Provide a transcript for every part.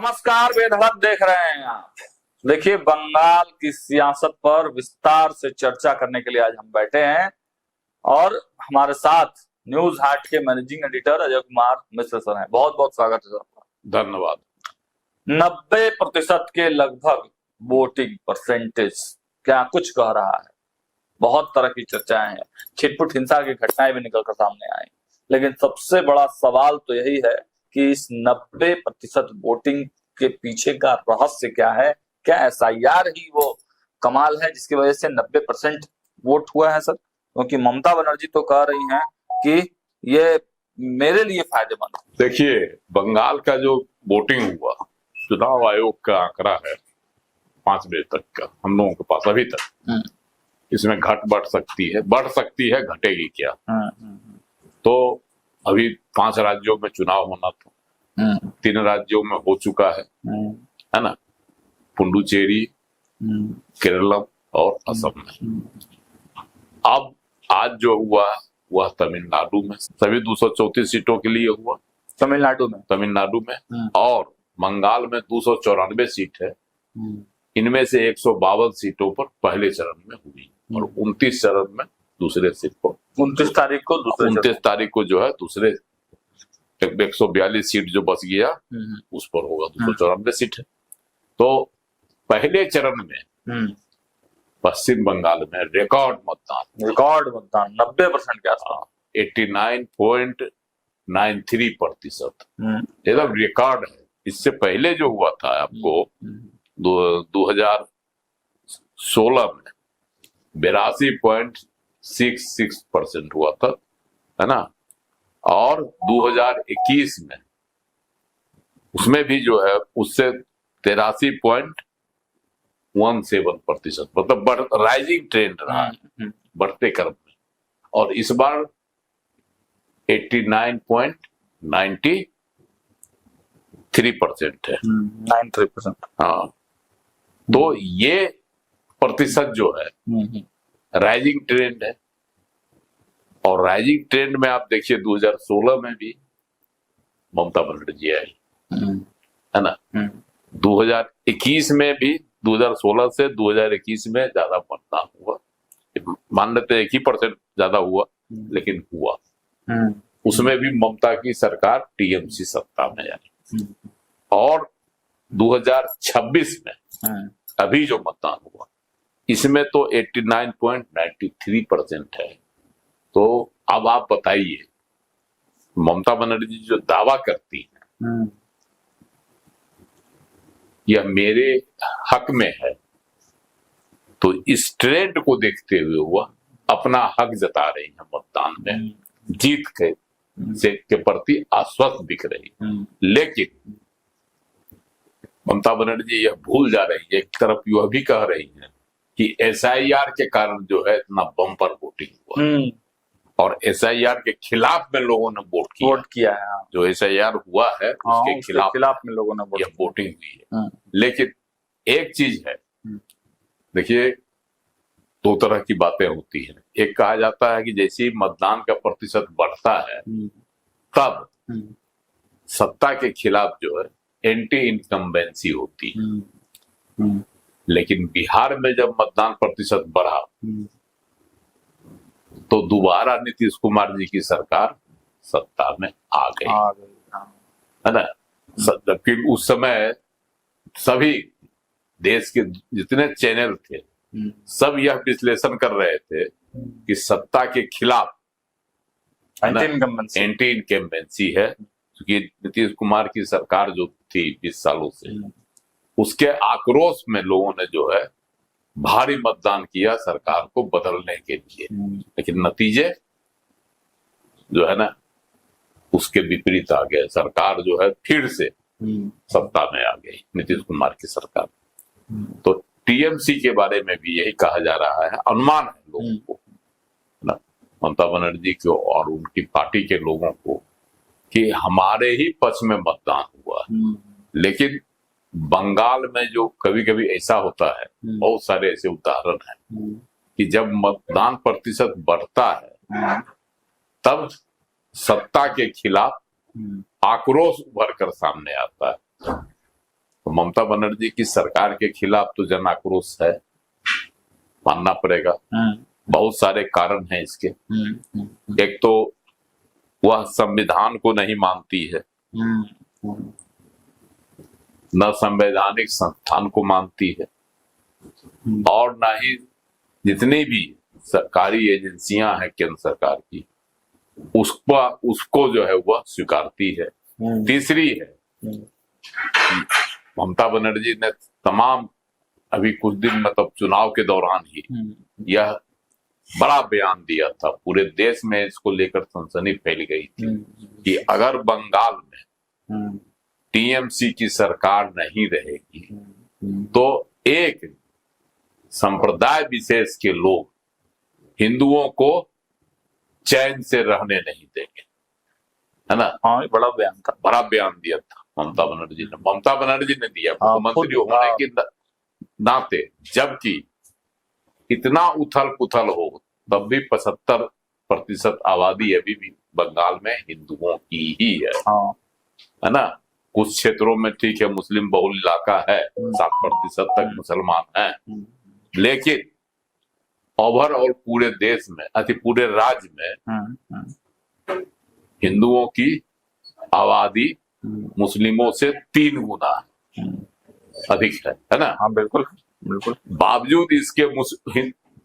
नमस्कार, बेधड़क देख रहे हैं आप। देखिए, बंगाल की सियासत पर विस्तार से चर्चा करने के लिए आज हम बैठे हैं और हमारे साथ न्यूज हाट के managing editor Ajay Kumar Mishra sir हैं। बहुत बहुत स्वागत है सर आपका। धन्यवाद। 90% के लगभग वोटिंग परसेंटेज क्या कुछ कह रहा है। बहुत तरह की चर्चाएं हैं, छिटपुट हिंसा की घटनाएं भी निकलकर सामने आई, लेकिन सबसे बड़ा सवाल तो यही है कि इस 90% वोटिंग के पीछे का रहस्य क्या है। क्या एसआईआर ही वो कमाल है जिसकी वजह से 90% वोट हुआ है सर? क्योंकि ममता बनर्जी तो कह रही हैं कि ये मेरे लिए फायदेमंद है। देखिए, बंगाल का जो वोटिंग हुआ, चुनाव आयोग का आंकड़ा है 5 बजे तक का हम लोगों के पास अभी तक। इसमें बढ़ सकती है, घटेगी क्या? तो अभी 5 राज्यों में चुनाव होना था, 3 राज्यों में हो चुका है ना, पुडुचेरी, केरलम और असम में। अब आज जो हुआ वह तमिलनाडु में, सभी 234 सीटों के लिए हुआ तमिलनाडु में और बंगाल में 294 सीट है। इनमें से 152 सीटों पर पहले चरण में हुई और 29 चरण में दूसरे सीट पर 29 तारीख को जो है दूसरे 142 सीट जो बच गया उस पर होगा 294 सीट है। तो पहले चरण में पश्चिम बंगाल में रिकॉर्ड मतदान 90% के आसपास, 89.93%। एकदम रिकॉर्ड है। इससे पहले जो हुआ था आपको 2016 में 82.66% हुआ था, है ना, और 2021 में उसमें भी जो है उससे 83.17%, मतलब राइजिंग ट्रेंड रहा, बढ़ते क्रम में। और इस बार 89.93% है, 93%। हाँ। तो ये प्रतिशत जो है राइजिंग ट्रेंड है। और राइजिंग ट्रेंड में आप देखिए 2016 में भी ममता बनर्जी आई, है ना, 2021 में भी 2016 से 2021 में ज्यादा मतदान हुआ। मान लेते 1% ज्यादा हुआ, लेकिन हुआ। उसमें भी ममता की सरकार टीएमसी सत्ता में आई। और 2026 में अभी जो मतदान हुआ इसमें तो 89.93% है। तो अब आप बताइए, ममता बनर्जी जो दावा करती है यह मेरे हक में है, तो इस ट्रेंड को देखते हुए वह अपना हक जता रही है, मतदान में जीत के प्रति आश्वस्त दिख रही है। लेकिन ममता बनर्जी यह भूल जा रही है, एक तरफ यह भी कह रही है कि एसआईआर के कारण जो है इतना बम्पर वोटिंग हुआ और एसआईआर के खिलाफ में लोगों ने वोट किया है। जो एसआईआर हुआ है उसके खिलाफ में लोगों ने वोटिंग हुई है। लेकिन एक चीज है, देखिए, 2 तरह की बातें होती हैं। एक कहा जाता है कि जैसे ही मतदान का प्रतिशत बढ़ता है तब सत्ता के खिलाफ जो है एंटी इनकम्बेंसी होती है। लेकिन बिहार में जब मतदान प्रतिशत बढ़ा तो दोबारा नीतीश कुमार जी की सरकार सत्ता में आ गई, है ना। जबकि उस समय सभी देश के जितने चैनल थे सब यह विश्लेषण कर रहे थे कि सत्ता के खिलाफ एंटी इनकम्बेंसी है, क्योंकि नीतीश कुमार की सरकार जो थी 20 सालों से, उसके आक्रोश में लोगों ने जो है भारी मतदान किया सरकार को बदलने के लिए। लेकिन नतीजे जो है ना उसके विपरीत आ गए। सरकार जो है फिर से सत्ता में आ गई, नीतीश कुमार की सरकार। तो टीएमसी के बारे में भी यही कहा जा रहा है, अनुमान है लोगों को, ना, ममता बनर्जी को और उनकी पार्टी के लोगों को, कि हमारे ही पक्ष में मतदान हुआ। लेकिन बंगाल में जो कभी कभी ऐसा होता है, बहुत सारे ऐसे उदाहरण हैं कि जब मतदान प्रतिशत बढ़ता है तब सत्ता के खिलाफ आक्रोश उभर कर सामने आता है। ममता बनर्जी की सरकार के खिलाफ तो जन आक्रोश है, मानना पड़ेगा। बहुत सारे कारण हैं इसके। एक तो वह संविधान को नहीं मानती है, न संवैधानिक संस्थान को मानती है, और न ही जितनी भी सरकारी एजेंसियां हैं केंद्र सरकार की उसको जो है वह स्वीकारती है। तीसरी है, ममता बनर्जी ने तमाम अभी कुछ दिन मतलब चुनाव के दौरान ही यह बड़ा बयान दिया था, पूरे देश में इसको लेकर सनसनी फैल गई थी कि अगर बंगाल में टीएमसी की सरकार नहीं रहेगी तो एक संप्रदाय विशेष के लोग हिंदुओं को चैन से रहने नहीं देंगे, है ना। हाँ, बड़ा बयान था, बड़ा बयान दिया था ममता बनर्जी ने दिया मुख्यमंत्री होने के नाते, जबकि इतना उथल पुथल हो तब भी 75% आबादी अभी भी बंगाल में हिंदुओं की ही है ना। कुछ क्षेत्रों में ठीक है मुस्लिम बहुल इलाका है, 7% तक मुसलमान हैं, लेकिन ओवरऑल पूरे देश में पूरे राज्य में हिंदुओं की आबादी मुस्लिमों से 3 गुना अधिक है ना। हाँ, बिल्कुल बिल्कुल। बावजूद इसके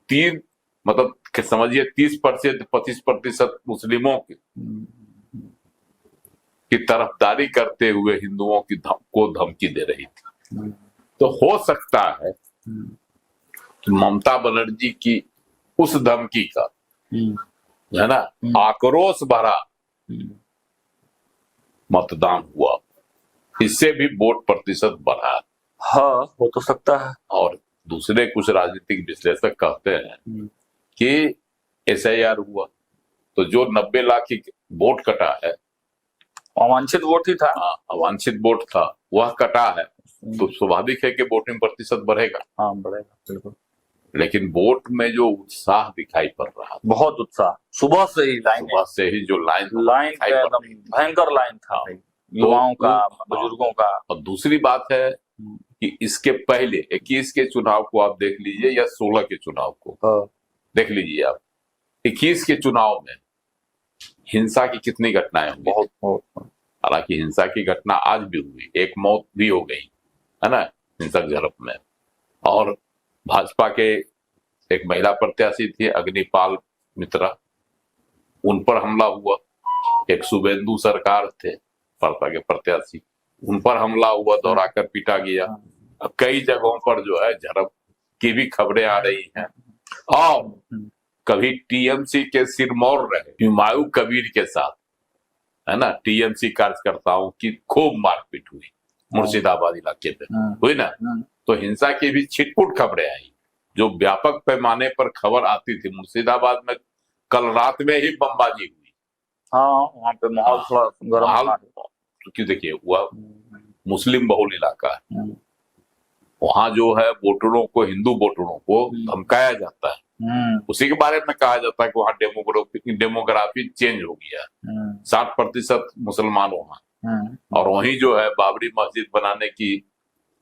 तीन मतलब समझिए 30% 25% मुस्लिमों की तरफदारी करते हुए हिंदुओं को धमकी दे रही थी। तो हो सकता है कि ममता बनर्जी की उस धमकी का है ना आक्रोश भरा मतदान हुआ, इससे भी वोट प्रतिशत बढ़ा। हाँ, हो तो सकता है। और दूसरे कुछ राजनीतिक विश्लेषक कहते हैं कि SIR हुआ तो जो 90 लाख की वोट कटा है, अवांछित वोट ही था। अवांछित वोट था, वह कटा है, तो स्वाभाविक है कि वोटिंग प्रतिशत बढ़ेगा। हाँ, बढ़ेगा बिल्कुल। लेकिन वोट में जो उत्साह दिखाई पड़ रहा, बहुत उत्साह, सुबह से ही जो लाइन एकदम भयंकर लाइन था, युवाओं का, बुजुर्गों का। और दूसरी बात है कि इसके पहले 21 के चुनाव को आप देख लीजिए या 16 के चुनाव को देख लीजिए आप। 21 के चुनाव में हिंसा की कितनी घटनाएं हुई, बहुत। हालांकि हिंसा की घटना आज भी हुई, एक मौत भी हो गई है ना हिंसक झड़प में। और भाजपा के एक महिला प्रत्याशी थी अग्निपाल मित्रा, उन पर हमला हुआ। एक शुभेंदु सरकार थे भाजपा के प्रत्याशी, उन पर हमला हुआ, दौड़ा कर पीटा गया। अब कई जगहों पर जो है झड़प की भी खबरें आ रही हैं। और कभी टीएमसी के सिरमौर रहे हुमायूं कबीर के साथ, है ना, टीएमसी कार्यकर्ताओं की खूब मारपीट हुई मुर्शिदाबाद इलाके में, हुई ना। तो हिंसा की भी छिटपुट खबरें आई, जो व्यापक पैमाने पर खबर आती थी। मुर्शिदाबाद में कल रात में ही बमबाजी हुई। हाँ, वहाँ पे माहौल थोड़ा गर्म, क्योंकि देखिए वह मुस्लिम बहुल इलाका है, वहाँ जो है वोटरों को, हिंदू वोटरों को धमकाया जाता है। उसी के बारे में कहा जाता है कि वहाँ डेमोग्राफी चेंज हो गया, 60% मुसलमान वहाँ। और वहीं जो है बाबरी मस्जिद बनाने की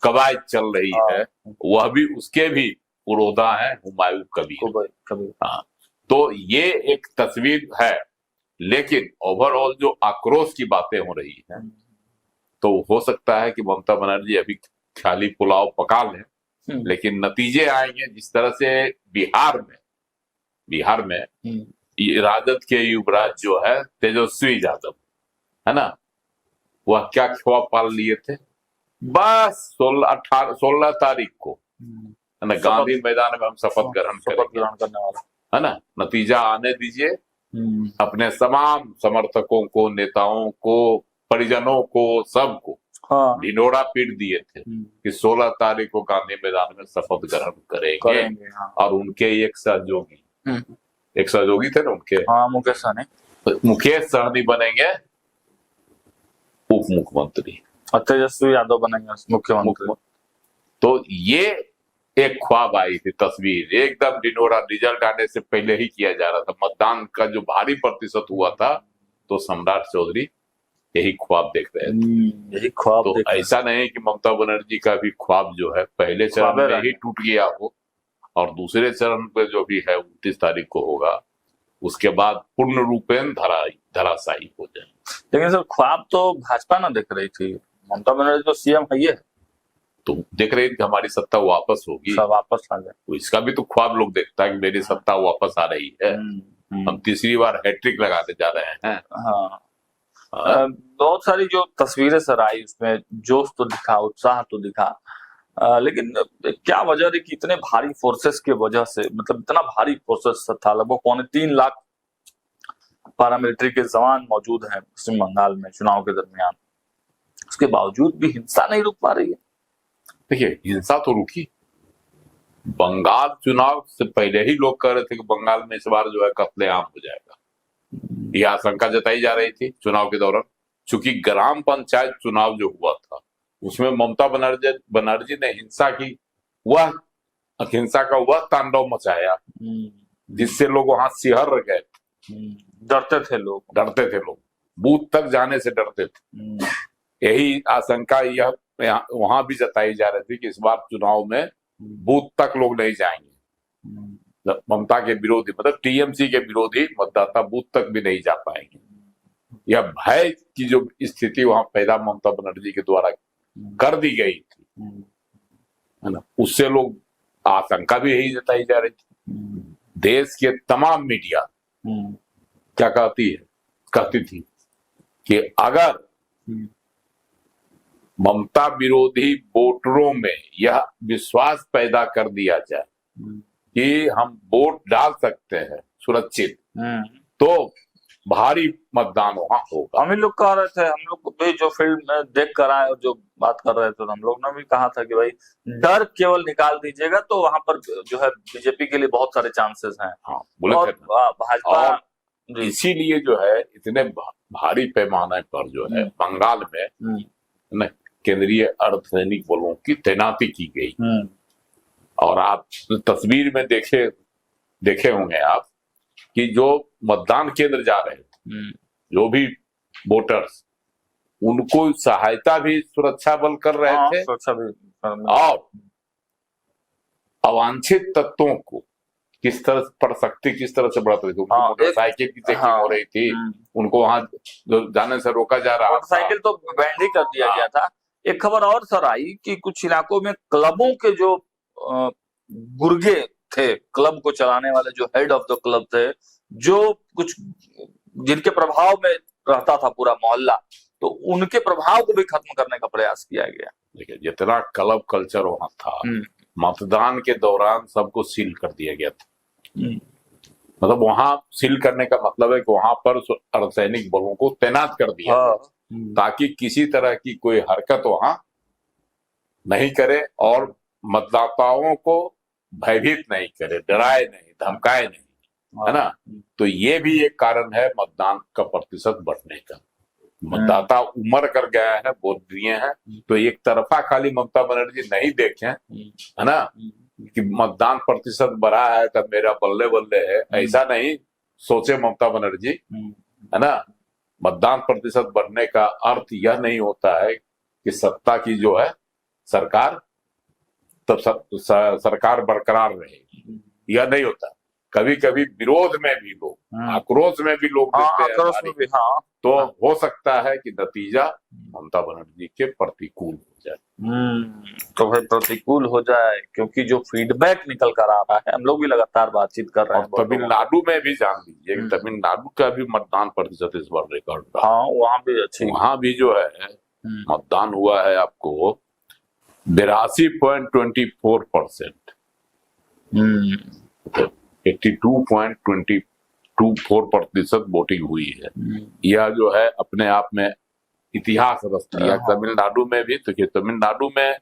कवायद चल रही है, वह भी, उसके भी पुरोधा है हुमायूं कबीर। हाँ, तो ये एक तस्वीर है। लेकिन ओवरऑल जो आक्रोश की बातें हो रही हैं, तो हो सकता है कि ममता बनर्जी अभी खाली पुलाव पका लें, लेकिन नतीजे आएंगे जिस तरह से बिहार में राजद के युवराज जो है तेजस्वी यादव, है ना, वह क्या ख्वाब पाल लिए थे, बस 16 तारीख को, है ना, गांधी मैदान में हम शपथ ग्रहण करने वाला, है ना। नतीजा आने दीजिए, अपने तमाम समर्थकों को, नेताओं को, परिजनों को, सबको ढिंढोरा पीट दिए थे कि 16 तारीख को गांधी मैदान में शपथ ग्रहण करेंगे। और उनके एक सहयोगी थे ना उनके, मुकेश सहनी बनेंगे उप मुख्यमंत्री, तेजस्वी यादव बनेंगे मुख्यमंत्री। तो ये एक ख्वाब आई थी, तस्वीर एकदम ढिंढोरा रिजल्ट आने से पहले ही किया जा रहा था। मतदान का जो भारी प्रतिशत हुआ था, तो सम्राट चौधरी यही ख्वाब देख रहे थे। यही ख्वाब तो देख रहे ऐसा नहीं कि ममता बनर्जी का भी ख्वाब जो है पहले चरण ख्वाबे में रह ही गए। टूट गया हो, और दूसरे चरण पे जो भी है 29 तारीख को होगा, उसके बाद पूर्ण रूपेण धराशायी हो जाए। लेकिन सर ख्वाब तो भाजपा ना देख रही थी, ममता बनर्जी तो सीएम है, ये तो देख रहे हैं कि हमारी सत्ता वापस होगी, सब वापस आ जाए। तो इसका भी तो ख्वाब लोग देखता है कि मेरी सत्ता वापस आ रही है, हम तीसरी बार हैट्रिक लगाने जा रहे हैं। हाँ। बहुत सारी जो तस्वीरें सर आई उसमें जोश तो दिखा, उत्साह तो दिखा, लेकिन क्या वजह रही कि इतने भारी फोर्सेस की वजह से, मतलब इतना भारी फोर्सेस था, लगभग 3.25 लाख पैरामिलिट्री के जवान मौजूद हैं पश्चिम बंगाल में चुनाव के दरमियान, उसके बावजूद भी हिंसा नहीं रुक पा रही है। देखिए हिंसा तो रुकी, बंगाल चुनाव से पहले ही लोग कह रहे थे कि बंगाल में इस बार जो है कत्लेआम हो जाएगा, यह आशंका जताई जा रही थी चुनाव के दौरान। चूंकि ग्राम पंचायत चुनाव जो हुआ था उसमें ममता बनर्जी ने हिंसा का वह तांडव मचाया जिससे लोग वहां सिहर गए, डरते थे लोग, बूथ तक जाने से डरते थे। यही आशंका यह वहां भी जताई जा रही थी कि इस बार चुनाव में बूथ तक लोग नहीं जाएंगे, ममता के विरोधी मतलब टीएमसी के विरोधी मतदाता बूथ तक भी नहीं जा पाएंगे। यह भय की जो स्थिति वहां पैदा ममता बनर्जी के द्वारा कर दी गई थी, है ना, उससे लोग आशंका भी यही जताई जा रही थी। देश के तमाम मीडिया क्या कहती थी कि अगर ममता विरोधी वोटरों में यह विश्वास पैदा कर दिया जाए कि हम वोट डाल सकते हैं सुरक्षित, तो भारी मतदान वहां होगा। हम ही लोग कह रहे थे, हम लोग भी जो फील्ड में देख कर आए और जो बात कर रहे थे, तो हम लोग ने भी कहा था कि भाई डर केवल निकाल दीजिएगा तो वहां पर जो है बीजेपी के लिए बहुत सारे चांसेस हैं। हाँ, बोले और भाजपा इसीलिए जो है इतने भारी पैमाने पर जो है बंगाल में केंद्रीय अर्धसैनिक बलों की तैनाती की गई। और आप तस्वीर में देखे होंगे आप कि जो मतदान केंद्र जा रहे थे, जो भी वोटर्स, उनको सहायता भी सुरक्षा बल कर रहे थे, और अवांछित तत्वों को किस तरह से बढ़त रही थी, उनको मोटरसाइकिल की चेकिंग हो रही थी, उनको वहां जाने से रोका जा रहा था। मोटरसाइकिल तो बैंड ही कर दिया गया था। एक खबर और सर आई कि कुछ इलाकों में क्लबों के जो गुर्गे थे, क्लब को चलाने वाले जो हेड ऑफ द क्लब थे, जो कुछ जिनके प्रभाव में रहता था पूरा मोहल्ला, तो उनके प्रभाव को भी खत्म करने का प्रयास किया गया। देखिए जितना क्लब कल्चर वहां था, मतदान के दौरान सबको सील कर दिया गया था। मतलब वहां सील करने का मतलब है कि वहां पर अर्धसैनिक बलों को तैनात कर दिया ताकि किसी तरह की कोई हरकत वहां नहीं करे और मतदाताओं को भयभीत नहीं करे, डराए नहीं, धमकाए नहीं, है ना। तो ये भी एक कारण है मतदान का प्रतिशत बढ़ने का। मतदाता उमड़ कर गया है, वोट दिए हैं, तो एक तरफा खाली ममता बनर्जी नहीं देखें, है ना, कि मतदान प्रतिशत बढ़ा है तब मेरा बल्ले बल्ले है, ऐसा नहीं सोचे ममता बनर्जी, है ना। मतदान प्रतिशत बढ़ने का अर्थ यह नहीं होता है कि सत्ता की जो है सरकार, तब सरकार बरकरार रहेगी, यह नहीं होता। कभी कभी विरोध में भी लोग, आक्रोश में भी लोग देते हैं, तो हो सकता है कि नतीजा ममता बनर्जी के प्रतिकूल हो जाए। तो भाई प्रतिकूल हो जाए, क्योंकि जो फीडबैक निकल कर आ रहा है, हम लोग भी लगातार बातचीत कर रहे हैं। तमिलनाडु में भी जान लीजिए, तमिलनाडु का भी मतदान प्रतिशत इस बार रिकॉर्ड रहा। हाँ, वहां भी अच्छी, वहां भी जो है मतदान हुआ है आपको 82.24%, 82.24% वोटिंग हुई है। यह जो है अपने आप में इतिहास रच दिया तमिलनाडु में भी। तो तमिलनाडु में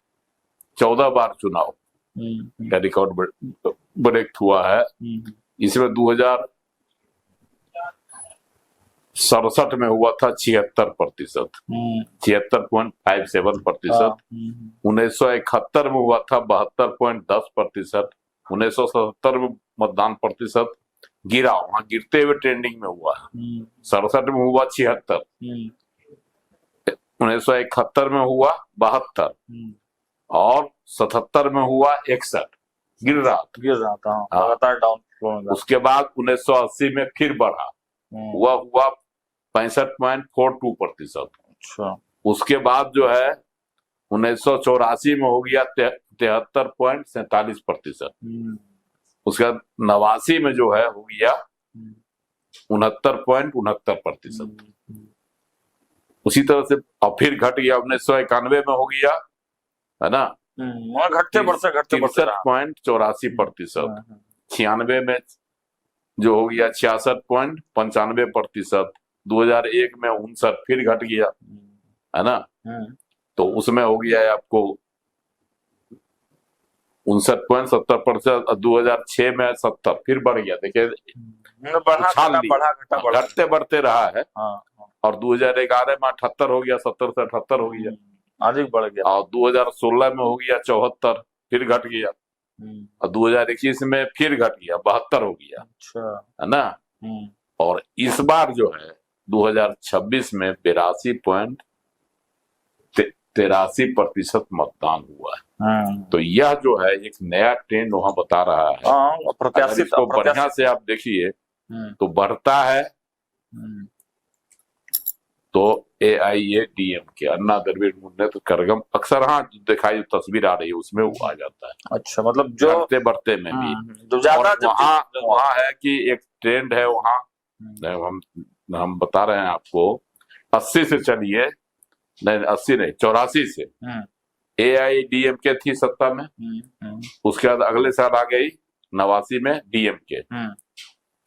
14 बार चुनाव का रिकॉर्ड ब्रेक हुआ है। इसमें 2067 में हुआ था 76%, 76.57%। 1971 में हुआ था 72.10%। 1977 में मतदान प्रतिशत गिरा, वहां गिरते हुए ट्रेंडिंग में हुआ है। 67 में हुआ 76, 1971 में हुआ 72 और 77 में हुआ 61, गिर रहा था हाँ। लगातार डाउन फ्लो में। उसके बाद 1980 में फिर बढ़ा, हुआ 65.42%। अच्छा, उसके बाद जो है 1984 में हो गया 73.47%। उसके बाद 89 में जो है हो गया 69.69%। उसी तरह से और फिर घट गया 1991 में हो गया, है ना, घटते बढ़ते 63.84%। 96 में जो हो गया 66.95%। 2001 में 59 फिर घट गया, है ना, तो उसमें हो गया है आपको 59.70%। 2006 में 70 फिर बढ़ गया। देखिए घटते बढ़ते रहा है। और 2011 में 78 हो गया, 70 से 78 हो गया, अधिक बढ़ गया। और 2016 में हो गया 74 फिर घट गया, और 2021 में फिर घट गया 72 हो गया। अच्छा, है ना। और इस बार जो है 2026 में 82.83% मतदान हुआ है। तो यह जो है एक नया ट्रेंड वहां बता रहा है। प्रत्याशित इसको बढ़िया से आप देखिए तो बढ़ता है तो AIADMK अन्ना द्रविड़ मुन्नेत्र कड़गम अक्सर हाँ दिखाई तस्वीर आ रही है उसमें वो आ जाता है। अच्छा, मतलब जो बढ़ते बढ़ते में भी जो ज्यादा वहाँ है कि एक ट्रेंड है वहाँ, हम बता रहे हैं आपको 80 से चलिए, नहीं 80 नहीं 84 से AIADMK थी सत्ता में। उसके बाद अगले साल आ गई 89 में DMK,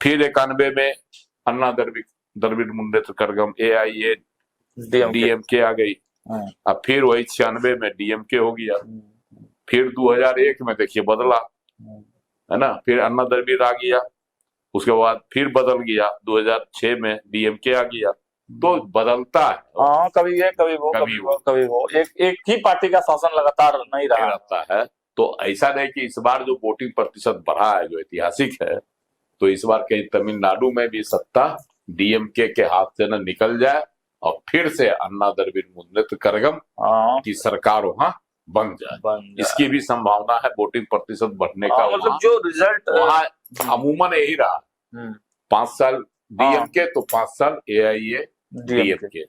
फिर 91 में अन्ना द्रविड़ मुन्नेत्र कड़गम AIADMK आ गई। अब फिर वही 96 में DMK हो गया। फिर 2001 में देखिए बदला, है ना, फिर अन्ना द्रविड़ आ गया। उसके बाद फिर बदल गया, 2006 में DMK आ गया। तो बदलता है, हाँ, कभी ये कभी वो कभी वो एक ही पार्टी का शासन लगातार नहीं रहता है। तो ऐसा नहीं कि इस बार जो वोटिंग प्रतिशत बढ़ा है जो ऐतिहासिक है, तो इस बार कहीं तमिलनाडु में भी सत्ता DMK के हाथ से न निकल जाए और फिर से अन्ना द्रविड़ मुन्नेत्र कड़गम की सरकार वहाँ बन जाए। इसकी भी संभावना है वोटिंग प्रतिशत बढ़ने का। मतलब जो रिजल्ट वहाँ अमूमन यही रहा, 5 साल DMK तो 5 साल AIADMK।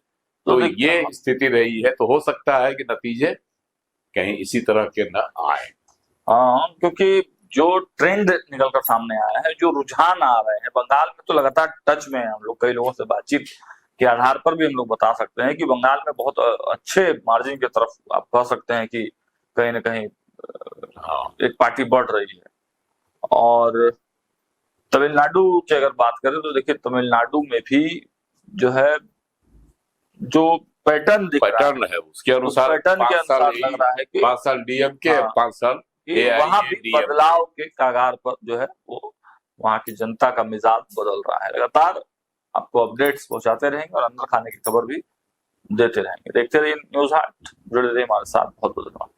तो ये स्थिति रही है। तो हो सकता है कि नतीजे कहीं इसी तरह के न आए। हाँ, क्योंकि जो ट्रेंड निकलकर सामने आया है, जो रुझान आ रहे हैं बंगाल में, तो लगातार टच में है हम लोग। कई लोगों से बातचीत के आधार पर भी हम लोग बता सकते हैं कि बंगाल में बहुत अच्छे मार्जिन की तरफ आप कह सकते हैं कि कहीं न कहीं एक पार्टी बढ़ रही है। और तमिलनाडु की अगर बात करें तो देखिए तमिलनाडु में भी जो है जो पैटर्न है उसके अनुसार पैटर्न के अनुसार लग रहा है कि 5 साल DMK 5 साल वहां भी बदलाव के कगार पर जो है वो वहां की जनता का मिजाज बदल रहा है। लगातार आपको अपडेट्स पहुंचाते रहेंगे और अंदर खाने की खबर भी देते रहेंगे। देखते रहिए न्यूज़ 8, जुड़े रहिए हमारे साथ। बहुत बहुत धन्यवाद।